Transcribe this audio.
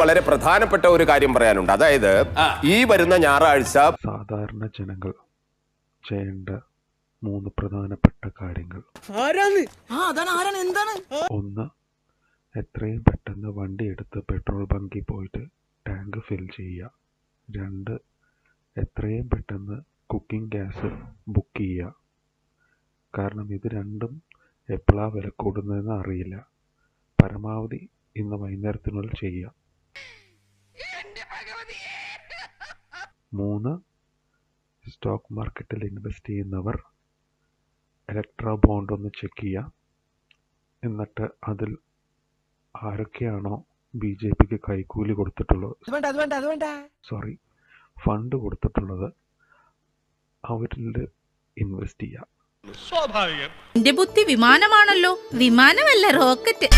വളരെ പ്രധാനപ്പെട്ട ഒരു കാര്യം പറയാനുണ്ട്. അതായത് ഈ വരുന്ന ഞായറാഴ്ച സാധാരണ ജനങ്ങൾ ചെയ്യേണ്ട 3 പ്രധാനപ്പെട്ട കാര്യങ്ങൾ. 1. എത്രയും പെട്ടെന്ന് വണ്ടി എടുത്ത് പെട്രോൾ ബങ്കിൽ പോയിട്ട് ടാങ്ക് ഫിൽ ചെയ്യുക. 2. എത്രയും പെട്ടെന്ന് കുക്കിംഗ് ഗ്യാസ് ബുക്ക് ചെയ്യുക. കാരണം ഇത് രണ്ടും എപ്പോഴാണ് വില കൂടുന്നതെന്ന് അറിയില്ല. പരമാവധി ഇന്ന് വൈകുന്നേരത്തിനുള്ളിൽ ചെയ്യുക. 3. സ്റ്റോക്ക് മാർക്കറ്റിൽ ഇൻവെസ്റ്റ് ചെയ്യുന്നവർ ഇലക്ട്ര ബോണ്ട് ഒന്ന് ചെക്ക് ചെയ്യുക. എന്നിട്ട് അതിൽ ആരൊക്കെയാണോ BJPക്ക് കൈക്കൂലി കൊടുത്തിട്ടുള്ളത്, ഫണ്ട് കൊടുത്തിട്ടുള്ളത്, അവരിൽ ഇൻവെസ്റ്റ് ചെയ്യുക. എന്റെ ബുദ്ധി വിമാനമാണല്ലോ, വിമാനമല്ല റോക്കറ്റ്.